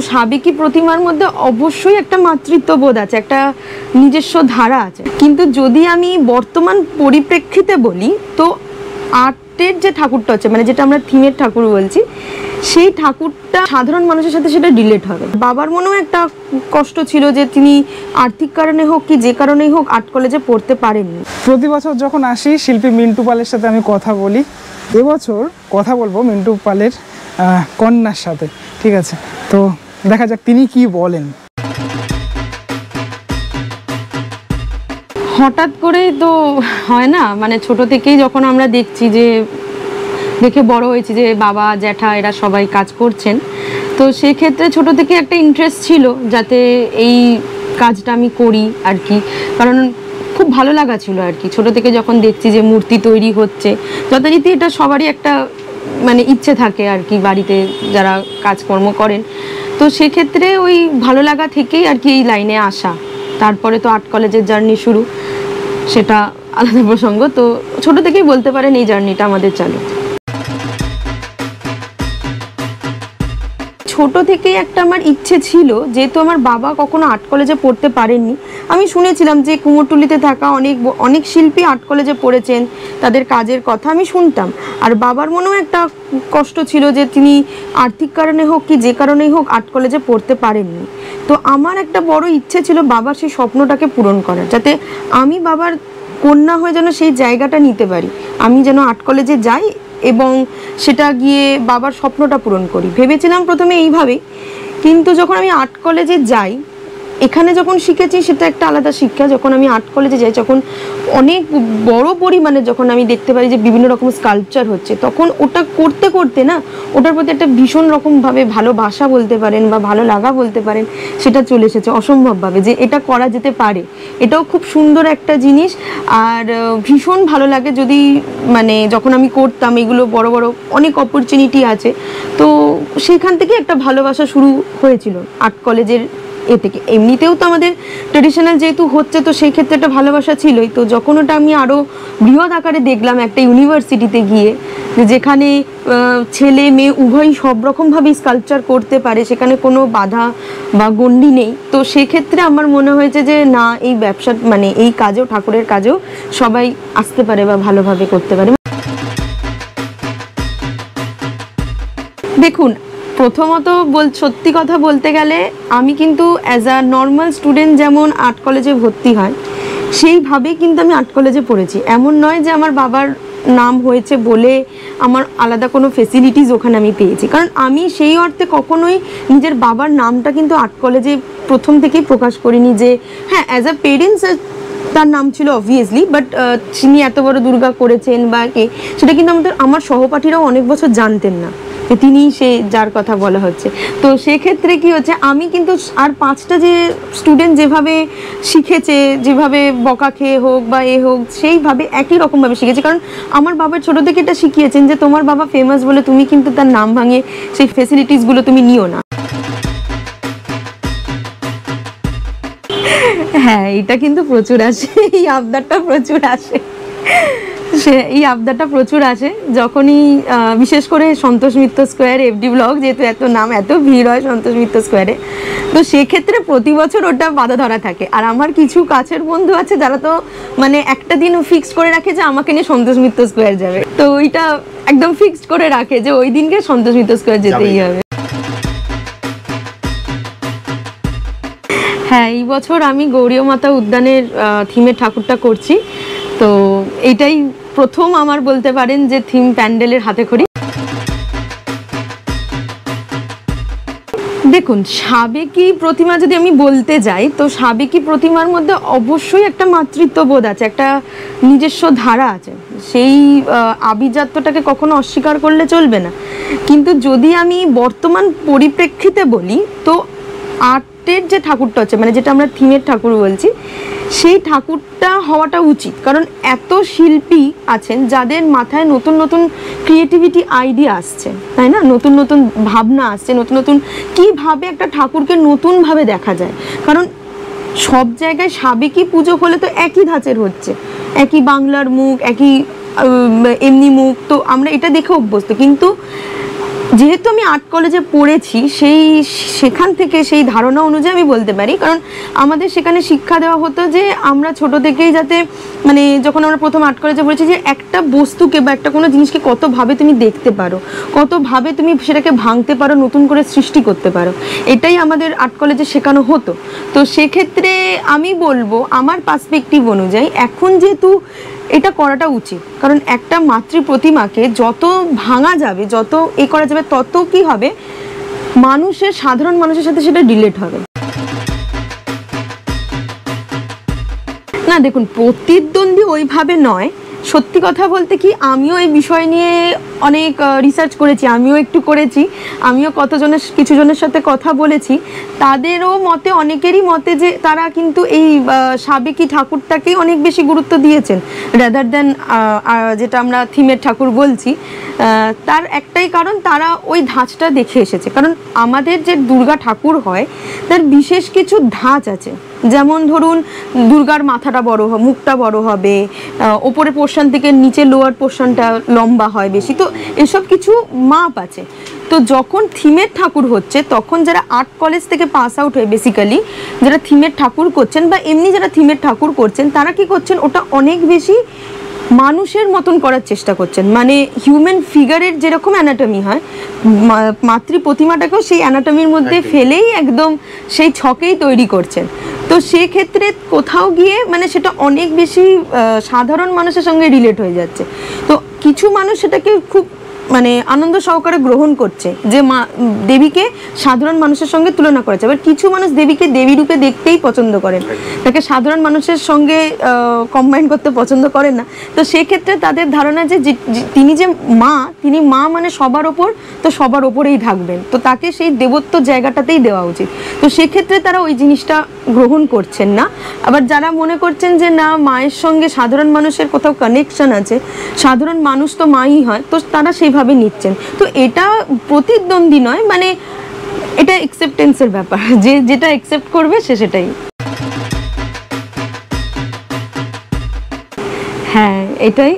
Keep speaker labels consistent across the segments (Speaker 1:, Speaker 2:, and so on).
Speaker 1: সাবেকি প্রতিমার মধ্যে অবশ্যই একটা মাতৃত্ব বোধ আছে, একটা নিজস্ব ধারা আছে। কিন্তু যদি আমি বর্তমান পরিপ্রেক্ষিতে বলি তো আর্টের যে ঠাকুরটা আছে, মানে যেটা আমরা থিমের ঠাকুর বলছি, সেই ঠাকুরটা সাধারণ মানুষের সাথে সেটা রিলেট হবে। বাবার মনেও একটা কষ্ট ছিল যে তিনি আর্থিক কারণে হোক কি যে কারণেই হোক আর্ট কলেজে পড়তে পারেননি।
Speaker 2: প্রতি বছর যখন আসি শিল্পী মিন্টু পালের সাথে আমি কথা বলি, এবছর কথা বলবো মিন্টু পালের কন্যার সাথে। ঠিক আছে, তো দেখা যাক তিনি কি বলেন।
Speaker 1: হঠাৎ করে তো হয় না, মানে ছোট থেকেই যখন আমরা দেখছি যে দেখে বড় হয়েছি যে বাবা জ্যাঠা এরা সবাই কাজ করছেন, তো সেক্ষেত্রে ছোট থেকে একটা ইন্টারেস্ট ছিল যাতে এই কাজটা আমি করি আর কি, কারণ খুব ভালো লাগা ছিল আর কি। ছোট থেকে যখন দেখছি যে মূর্তি তৈরি হচ্ছে, যথারীতি এটা সবারই একটা মানে ইচ্ছে থাকে আর কি, বাড়িতে যারা কাজকর্ম করেন, তো সেক্ষেত্রে ওই ভালো লাগা থেকেই আর কি এই লাইনে আসা। তারপরে তো আর্ট কলেজের জার্নি শুরু, সেটা আলাদা প্রসঙ্গ। তো ছোট থেকেই বলতে পারেন এই জার্নিটা আমাদের চালু। ছোট থেকেই একটা আমার ইচ্ছে ছিল, যেহেতু আমার বাবা কখনো আর্ট কলেজে পড়তে পারেননি, আমি শুনেছিলাম যে কুমোরটুলিতে থাকা অনেক শিল্পী আর্ট কলেজে পড়েছেন, তাদের কাজের কথা আমি শুনতাম। আর বাবার মনেও একটা কষ্ট ছিল যে তিনি আর্থিক কারণে হোক কি যে কারণেই হোক আর্ট কলেজে পড়তে পারেননি। তো আমার একটা বড় ইচ্ছে ছিল বাবার সেই স্বপ্নটাকে পূরণ করার, যাতে আমি বাবার কন্যা হয়ে যেন সেই জায়গাটা নিতে পারি, আমি যেন আর্ট কলেজে যাই এবং সেটা গিয়ে বাবার স্বপ্নটা পূরণ করি। ভেবেছিলাম প্রথমে এইভাবেই, কিন্তু যখন আমি আর্ট কলেজে যাই, এখানে যখন শিখেছি সেটা একটা আলাদা শিক্ষা। যখন আমি আর্ট কলেজে যাই, যখন অনেক বড় পরিমাণে যখন আমি দেখতে পারি যে বিভিন্ন রকম স্কাল্পচার হচ্ছে, তখন ওটা করতে করতে না ওটার প্রতি একটা ভীষণ রকমভাবে ভালোবাসা বলতে পারেন বা ভালো লাগা বলতে পারেন, সেটা চলে এসেছে অসম্ভবভাবে, যে এটা করা যেতে পারে। এটাও খুব সুন্দর একটা জিনিস, আর ভীষণ ভালো লাগে যদি মানে যখন আমি করতাম এগুলো বড় বড় অনেক অপরচুনিটি আছে, তো সেখান থেকে একটা ভালোবাসা শুরু হয়েছিল আর্ট কলেজের থেকে। এমনিতেও তো আমাদের ট্রেডিশনাল যেহেতু হচ্ছে, তো সেই ক্ষেত্রে একটা ভালোবাসা ছিলই। তো যখন ওটা আমি আরও বৃহৎ আকারে দেখলাম একটা ইউনিভার্সিটিতে গিয়ে, যেখানে ছেলে মেয়ে উভয়ই সব রকমভাবেই স্কাল্পচার করতে পারে, সেখানে কোনো বাধা বা গণ্ডি নেই, তো সেক্ষেত্রে আমার মনে হয়েছে যে না, এই ব্যবসা মানে এই কাজেও, ঠাকুরের কাজেও সবাই আসতে পারে বা ভালোভাবে করতে পারে। দেখুন, প্রথমত সত্যি কথা বলতে গেলে আমি কিন্তু অ্যাজ আ নর্মাল স্টুডেন্ট যেমন আর্ট কলেজে ভর্তি হয়, সেইভাবেই কিন্তু আমি আর্ট কলেজে পড়েছি। এমন নয় যে আমার বাবার নাম হয়েছে বলে আমার আলাদা কোনো ফেসিলিটিস ওখানে আমি পেয়েছি, কারণ আমি সেই অর্থে কখনোই নিজের বাবার নামটা কিন্তু আর্ট কলেজে প্রথম থেকেই প্রকাশ করিনি। যে হ্যাঁ, অ্যাজ আ পেরেন্টস তার নাম ছিল অবভিয়াসলি, বাট তিনি এত বড় দুর্গা করেছেন বা কে, সেটা কিন্তু আমার সহপাঠীরাও অনেক বছর জানতেন না যে তিনি সে যার কথা বলা হচ্ছে। তো সেক্ষেত্রে কি হচ্ছে, আমি কিন্তু আর 5টা যে স্টুডেন্ট যেভাবে শিখেছে, যেভাবে বকা খেয়ে হোক বা হোক, সেইভাবে একই রকমভাবে শিখেছে, কারণ আমার বাবার ছোটো থেকে এটা শিখিয়েছেন যে তোমার বাবা ফেমাস বলে তুমি কিন্তু তার নাম ভাঙিয়ে সেই ফেসিলিটিসগুলো তুমি নিও না। হ্যাঁ, এটা কিন্তু প্রচুর আসে, এই আবদারটা প্রচুর আসে, এই আবদারটা প্রচুর আসে যখনই বিশেষ করে Santosh Mitra square, FD block, যেহেতু এত নাম, এত ভিড় হয় সন্তোষ মিত্র স্কোয়ারে, তো সেক্ষেত্রে প্রতি বছর ওটা বাধা ধরা থাকে। আর আমার কিছু কাছের বন্ধু আছে যারা তো মানে একটা দিন ফিক্সড করে রাখে যে আমাকে নিয়ে সন্তোষ মিত্র স্কোয়ার যাবে, তো ওইটা একদম ফিক্সড করে রাখে যে ওই দিনকে সন্তোষ মিত্র স্কোয়ার যেতেই হবে। হ্যাঁ, এই বছর আমি গৌরী মাতা উদ্যানের থিমের ঠাকুরটা করছি, তো এইটাই প্রথম আমার বলতে পারেন যে থিম প্যান্ডেলের হাতেখড়ি। দেখুন, সাবেকি প্রতিমা যদি আমি বলতে যাই, তো সাবেকি প্রতিমার মধ্যে অবশ্যই একটা মাতৃত্ব বোধ আছে, একটা নিজস্ব ধারা আছে, সেই আভিজাত্যটাকে কখনো অস্বীকার করলে চলবে না। কিন্তু যদি আমি বর্তমান পরিপ্রেক্ষিতে বলি, তো আর্টের যে ঠাকুরটা আছে, মানে যেটা আমরা থিমের ঠাকুর বলছি, সেই ঠাকুরটা হওয়াটা উচিত, কারণ এত শিল্পী আছেন যাদের মাথায় নতুন নতুন ক্রিয়েটিভিটি আইডিয়া আসছে, তাই না, নতুন নতুন ভাবনা আসছে, নতুন নতুন কীভাবে একটা ঠাকুরকে নতুনভাবে দেখা যায়। কারণ সব জায়গায় সাবেকি পুজো হলে তো একই ধাঁচের হচ্ছে, একই বাংলার মুখ, একই এমনি মুখ, তো আমরা এটা দেখে অভ্যস্ত। কিন্তু যেহেতু আমি আর্ট কলেজে পড়েছি, সেখান থেকে সেই ধারণা অনুযায়ী আমি বলতে পারি, কারণ আমাদের সেখানে শিক্ষা দেওয়া হতো যে আমরা ছোট থেকেই যাতে মানে যখন আমরা প্রথম আর্ট কলেজে পড়েছি যে একটা বস্তুকে বা একটা কোনো জিনিসকে কতভাবে তুমি দেখতে পারো, কতভাবে তুমি সেটাকে ভাঙতে পারো, নতুন করে সৃষ্টি করতে পারো, এটাই আমাদের আর্ট কলেজে শেখানো হতো। তো সেক্ষেত্রে আমি বলবো আমার পার্সপেক্টিভ অনুযায়ী এখন যেহেতু এটা করাটা উচিত, কারণ একটা মাতৃ প্রতিমাকে যত ভাঙা যাবে, যত করা যাবে, তত কি হবে, সাধারণ মানুষের সাথে সেটা রিলেট হবে। না দেখুন, প্রতিদ্বন্দ্বী ওইভাবে নয়, সত্যি কথা বলতে কি আমিও এই বিষয় নিয়ে অনেক রিসার্চ করেছি, আমিও একটু করেছি, আমিও কিছু জনের সাথে কথা বলেছি, তাদেরও মতে, অনেকেরই মতে যে তারা কিন্তু এই সাবেকি ঠাকুরটাকেই অনেক বেশি গুরুত্ব দিয়েছেন রাদার দেন যেটা আমরা থিমের ঠাকুর বলছি। তার একটাই কারণ, তারা ওই ধাঁচটা দেখে এসেছে। কারণ আমাদের যে দুর্গা ঠাকুর হয় তার বিশেষ কিছু ধাঁচ আছে, যেমন ধরুন দুর্গার মাথাটা বড় হবে, মুখটা বড় হবে, ওপরের পোর্শন থেকে নিচে লোয়ার পোর্শনটা লম্বা হয় বেশি, তো এসব কিছু মাপ আছে। তো যখন থিমের ঠাকুর হচ্ছে তখন যারা আর্ট কলেজ থেকে পাস আউট হয়ে বেসিক্যালি যারা থিমের ঠাকুর করছেন বা এমনি যারা থিমের ঠাকুর করছেন, তারা কি করছেন, ওটা অনেক বেশি মানুষের মতন করার চেষ্টা করছেন। মানে হিউম্যান ফিগারের যেরকম অ্যানাটমি হয়, মাতৃ প্রতিমাটাকেও সেই অ্যানাটমির মধ্যে ফেলেই একদম সেই ছকেই তৈরি করছেন। তো সেক্ষেত্রে কোথাও গিয়ে মানে সেটা অনেক বেশি সাধারণ মানুষের সঙ্গে রিলেট হয়ে যাচ্ছে। তো কিছু মানুষ সেটাকে খুব মানে আনন্দ সহকারে গ্রহণ করছে যে মা দেবীকে সাধারণ মানুষের সঙ্গে তুলনা করেছে। আবার কিছু মানুষ দেবীকে দেবী রূপে দেখতেই পছন্দ করেন, তাকে সাধারণ মানুষের সঙ্গে কম্বাইন করতে পছন্দ করেন না। তো সেক্ষেত্রে তাদের ধারণা যে তিনি যে মা, তিনি মা মানে সবার ওপর, তো সবার ওপরেই থাকবেন, তো তাকে সেই দেবত্ব জায়গাটাতেই দেওয়া উচিত। তো সেক্ষেত্রে তারা ওই জিনিসটা গ্রহণ করছেন না। আবার যারা মনে করছেন যে না, মায়ের সঙ্গে সাধারণ মানুষের কোথাও কানেকশন আছে, সাধারণ মানুষ তো মাই হয়, তো তারা সেইভাবে নিচ্ছেন। তো এটা প্রতিদ্বন্দ্বী নয়, মানে এটা অ্যাকসেপ্টেন্সের ব্যাপার, যে যেটা অ্যাকসেপ্ট করবে সে সেটাই। হ্যাঁ, এটাই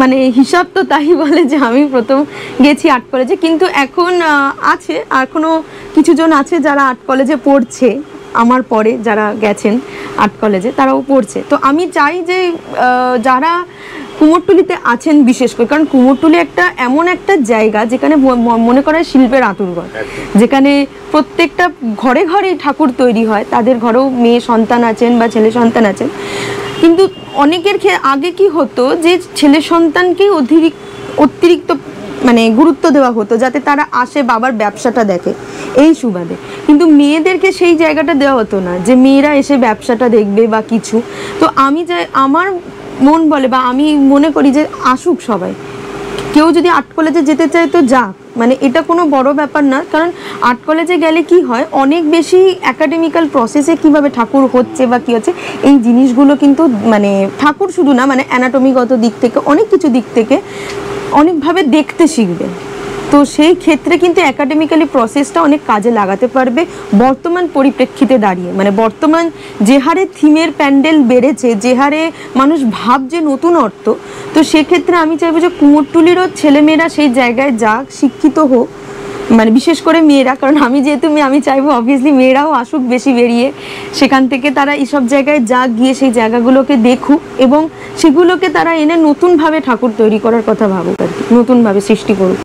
Speaker 1: মানে হিসাব তো তাই বলে যে আমি প্রথম গেছি আর্ট কলেজে, কিন্তু এখন আছে, এখনো কিছু জন আছে যারা আর্ট কলেজে পড়ছে, আমার পরে যারা গেছেন আর্ট কলেজে তারাও পড়ছে। তো আমি চাই যে যারা কুমোরটুলিতে আছেন বিশেষ করে, কারণ কুমোরটুলি এমন একটা জায়গা যেখানে মনে করা হয় শিল্পের আতুরঘর, যেখানে প্রত্যেকটা ঘরে ঘরেই ঠাকুর তৈরি হয়, তাদের ঘরেও মেয়ে সন্তান আছেন বা ছেলে সন্তান আছেন। কিন্তু অনেকের আগে কি হতো যে ছেলে সন্তানকেই অতিরিক্ত মানে গুরুত্ব দেওয়া হতো, যাতে তারা আসে বাবার ব্যবসাটা দেখে এই সুবাদে, কিন্তু মেয়েদেরকে সেই জায়গাটা দেওয়া হতো না যে মেয়েরা এসে ব্যবসাটা দেখবে বা কিছু। তো আমার মন বলে বা আমি মনে করি যে আসুক সবাই, কেউ যদি আর্ট কলেজে যেতে চায় তো যাক, মানে এটা কোনো বড় ব্যাপার না। কারণ আর্ট কলেজে গেলে কি হয়, অনেক বেশি অ্যাকাডেমিক্যাল প্রসেসে কিভাবে ঠাকুর হচ্ছে বা কী হচ্ছে এই জিনিসগুলো কিন্তু মানে ঠাকুর শুধু না, মানে অ্যানাটমিগত দিক থেকে অনেক কিছু দিক থেকে অনেকভাবে দেখতে শিখবে। তো সেই ক্ষেত্রে কিন্তু একাডেমিক্যালি প্রসেসটা অনেক কাজে লাগাতে পারবে বর্তমান পরিপ্রেক্ষিতে দাঁড়িয়ে। মানে বর্তমান যে হারে থিমের প্যান্ডেল বেড়েছে, যে হারে মানুষ ভাবছে নতুন অর্থ, তো সেক্ষেত্রে আমি চাইবো যে কুমোরটুলিরও ছেলেমেয়েরা সেই জায়গায় যাক, শিক্ষিত হোক, মানে বিশেষ করে মেয়েরা, কারণ আমি চাইবো অবভিয়াসলি মেয়েরাও আসুক বেশি বেরিয়ে, সেখান থেকে তারা এইসব জায়গায় যাক, গিয়ে সেই জায়গাগুলোকে দেখুক এবং সেগুলোকে তারা এনে নতুনভাবে ঠাকুর তৈরি করার কথা ভাবুক, আর কি নতুনভাবে সৃষ্টি করুক।